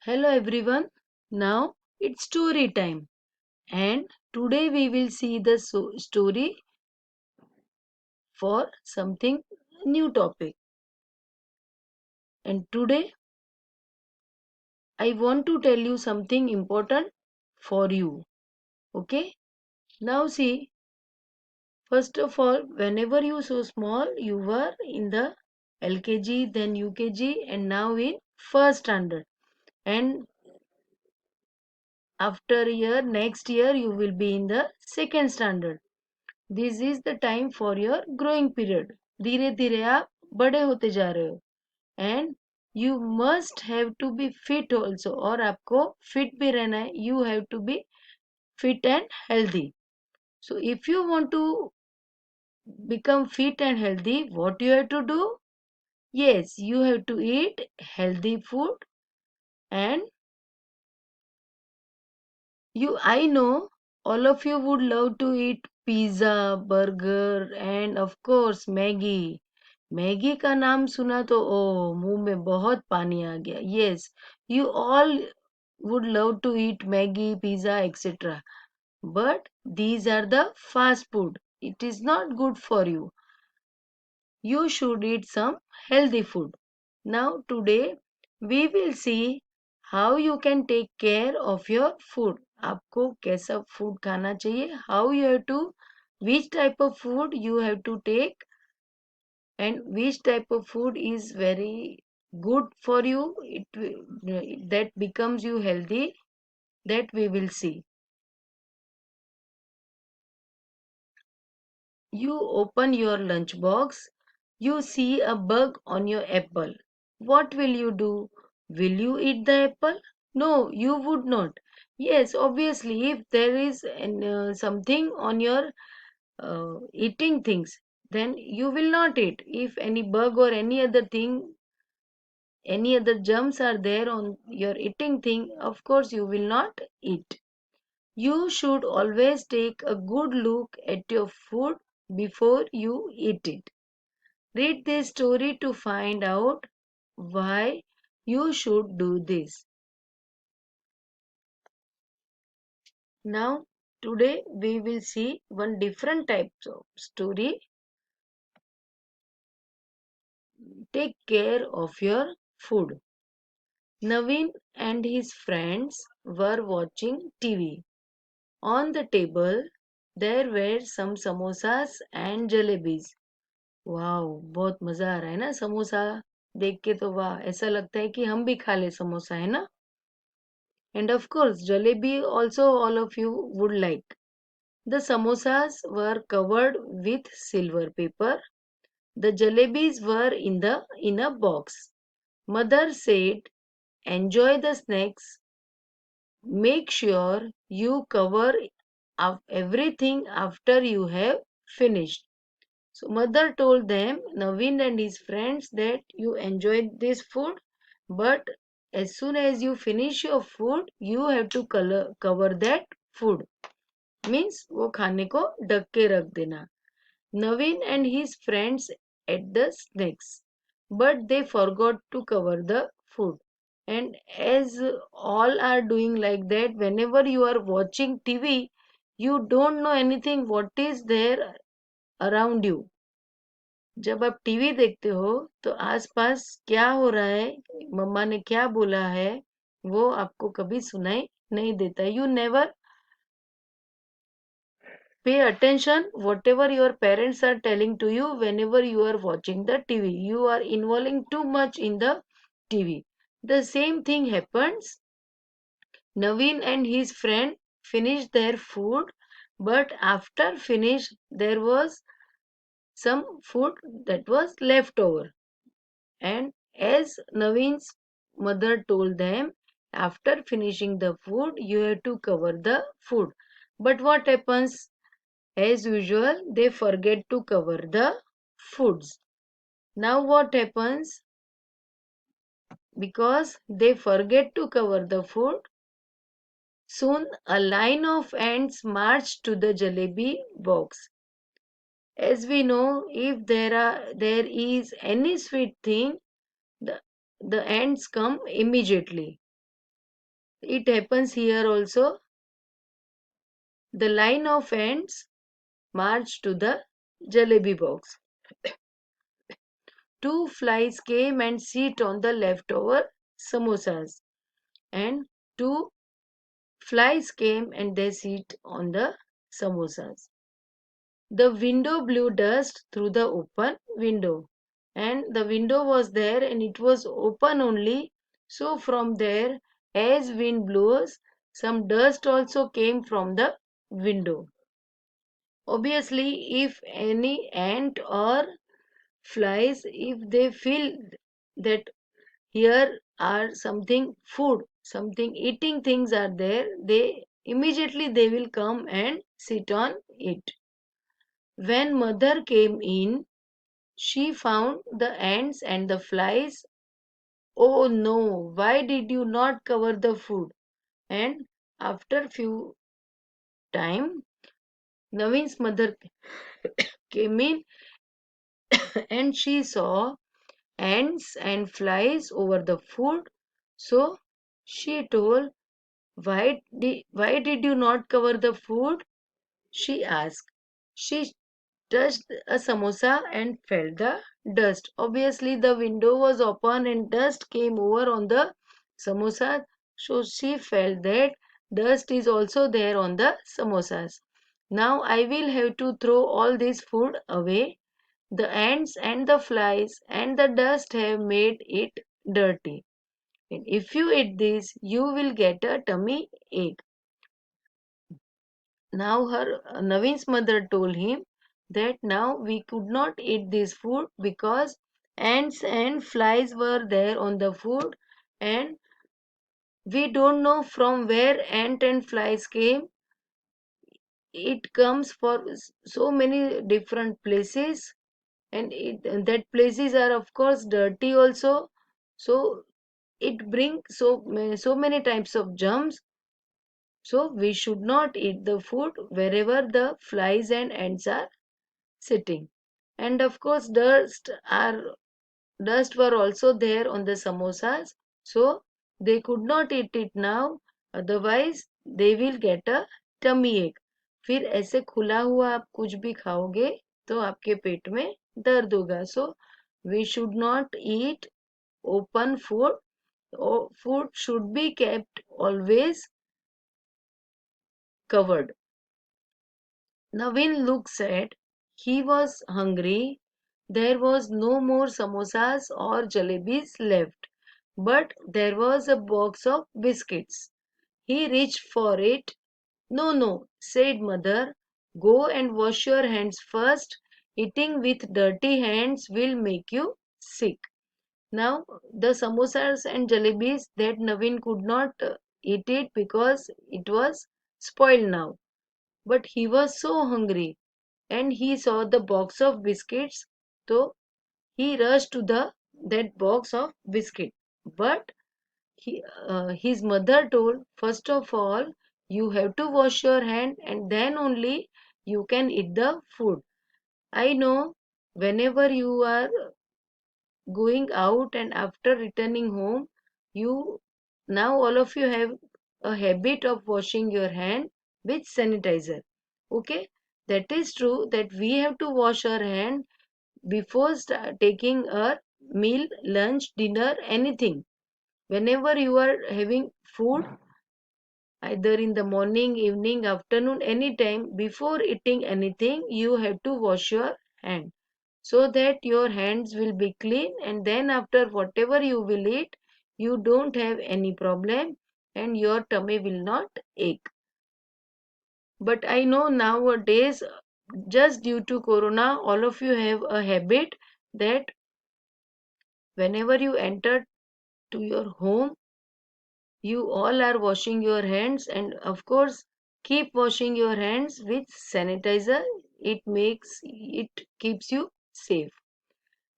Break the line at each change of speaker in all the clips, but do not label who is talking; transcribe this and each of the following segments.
Hello everyone. Now it's story time, and today we will see the story for something new topic. And today I want to tell you something important for you. Okay? Now see, first of all, whenever you so small, you were in the LKG, then UKG, and now in first standard. And after a year, next year, you will be in the second standard. This is the time for your growing period. धीरे धीरे आप बड़े होते जा रहे हो and you must have to be fit also. और आपको फिट भी रहना है. You have to be fit and healthy. So if you want to become fit and healthy, what you have to do? Yes, you have to eat healthy food. And I know all of you would love to eat pizza, burger, and of course Maggie. Maggi का नाम सुना तो ओ मुंह में बहुत पानी आ गया. Yes, you all would love to eat Maggie, pizza, etc. But these are the fast food. It is not good for you. You should eat some healthy food. Now today we will see how you can take care of your food. आपको कैसा food खाना चाहिए? How you have to, which type of food you have to take, and which type of food is very good for you, that becomes you healthy, that we will see. You open your lunch box, you see a bug on your apple. What will you do? Will you eat the apple? No, you would not. Yes, obviously, if there is something on your eating things, then you will not eat. If any bug or any other thing, any other germs are there on your eating thing, of course you will not eat. You should always take a good look at your food before you eat it. Read this story to find out why you should do this. Now, today we will see one different types of story. Take care of your food. Naveen and his friends were watching TV. On the table, there were some samosas and jalebis. Wow बहुत मजा आ रहा है ना समोसा देख के. तो वाह, ऐसा लगता है कि हम भी खा ले समोसा, है ना. And of course jalebi also all of you would like. The samosas were covered with silver paper. The jalebis were in a box. Mother said, enjoy the snacks. Make sure you cover up everything after you have finished. So mother told them, Naveen and his friends, that you enjoyed this food, but as soon as you finish your food, you have to cover that food. Means वो खाने को ढक के रख देना. Naveen and his friends ate the snacks, but they forgot to cover the food. And as all are doing like that, whenever you are watching TV, you don't know anything what is there around you. जब आप TV देखते हो तो आसपास क्या हो रहा है, मम्मा ने क्या बोला है, वो आपको कभी सुनाई नहीं देता. You never pay attention whatever your parents are telling to you whenever you are watching the TV. You are involving too much in the TV. The same thing happens. Naveen and his friend finished their food, but after finish there was some food that was left over. And as Naveen's mother told them, after finishing the food, you have to cover the food. But what happens? As usual, they forget to cover the foods. Now what happens? Because they forget to cover the food, soon a line of ants marched to the jalebi box. As we know, if there is any sweet thing, the, the ants come immediately. It happens here also. The line of ants marched to the jalebi box. Two flies came and sit on the leftover samosas, and two flies came and they sit on the samosas. The window blew dust through the open window, and the window was there and it was open only. So from there, as wind blows, some dust also came from the window. Obviously, if any ant or flies, if they feel that here are something food, something eating things are there, they immediately they will come and sit on it. When mother came in, she found the ants and the flies. Oh no, why did you not cover the food? And after few time, Naveen's mother came in and she saw ants and flies over the food. So she told, why did you not cover the food? She asked. She touched a samosa and felt the dust. Obviously, the window was open and dust came over on the samosa. So she felt that dust is also there on the samosas. Now I will have to throw all this food away. The ants and the flies and the dust have made it dirty. And if you eat this, you will get a tummy ache. Now her Naveen's mother told him that now we could not eat this food because ants and flies were there on the food, and we don't know from where ant and flies came. It comes for so many different places, and that places are of course dirty also. So it brings so many types of germs. So we should not eat the food wherever the flies and ants are sitting. And of course, dust were also there on the samosas, so they could not eat it now. Otherwise, they will get a tummy ache. फिर ऐसे खुला हुआ आप कुछ भी खाओगे तो आपके पेट में दर्द होगा. So we should not eat open food. Food should be kept always covered. Naveen looked sad. He was hungry. There was no more samosas or jalebis left, but there was a box of biscuits. He reached for it. No, no, said mother. Go and wash your hands first. Eating with dirty hands will make you sick. Now, the samosas and jalebis that Naveen could not eat it because it was spoiled now. But he was so hungry and he saw the box of biscuits, so he rushed to the that box of biscuit. But his mother told, first of all, you have to wash your hand and then only you can eat the food. I know whenever you are going out and after returning home, you now all of you have a habit of washing your hand with sanitizer. Okay, that is true that we have to wash our hand before taking a meal, lunch, dinner, anything. Whenever you are having food, either in the morning, evening, afternoon, anytime, before eating anything, you have to wash your hand so that your hands will be clean, and then after whatever you will eat, you don't have any problem and your tummy will not ache. But I know nowadays, just due to corona, all of you have a habit that whenever you enter to your home, you all are washing your hands, and of course, keep washing your hands with sanitizer. It keeps you safe.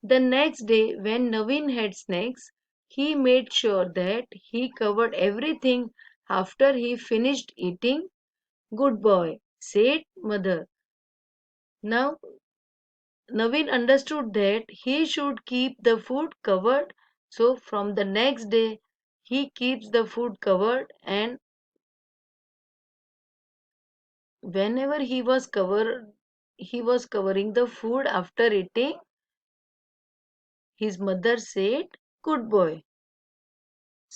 The next day, when Naveen had snacks, he made sure that he covered everything after he finished eating. Good boy, said mother. Now Naveen understood that he should keep the food covered, so from the next day he keeps the food covered, and whenever he was covering the food after eating, his mother said, "Good boy."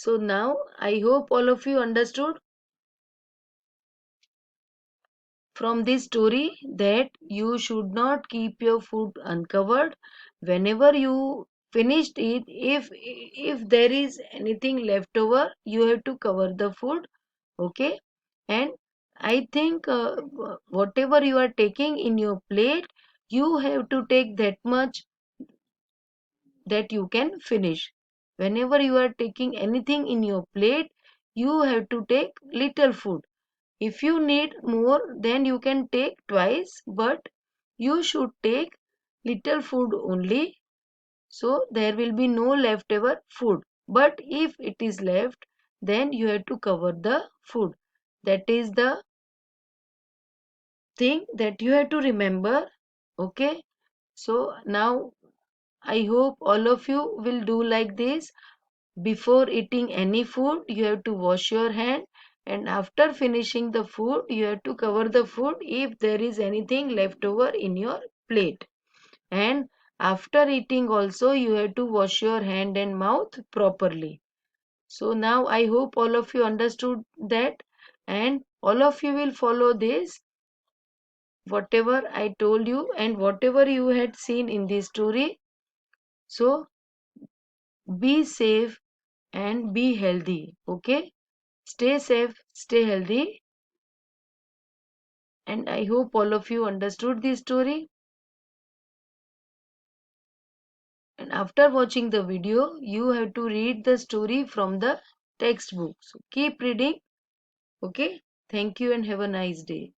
So now I hope all of you understood from this story that you should not keep your food uncovered. Whenever you finished it, if there is anything left over, you have to cover the food. Okay. And I think whatever you are taking in your plate, you have to take that much that you can finish. Whenever you are taking anything in your plate, you have to take little food. If you need more, then you can take twice, but you should take little food only, so there will be no leftover food. But if it is left, then you have to cover the food. That is the thing that you have to remember. Okay, so now I hope all of you will do like this. Before eating any food, you have to wash your hand, and after finishing the food, you have to cover the food if there is anything left over in your plate. And after eating also, you have to wash your hand and mouth properly. So now I hope all of you understood that, and all of you will follow this, whatever I told you and whatever you had seen in this story. So be safe and be healthy. Okay. Stay safe, stay healthy, and I hope all of you understood this story. And after watching the video, you have to read the story from the textbook. So keep reading. Okay. Thank you and have a nice day.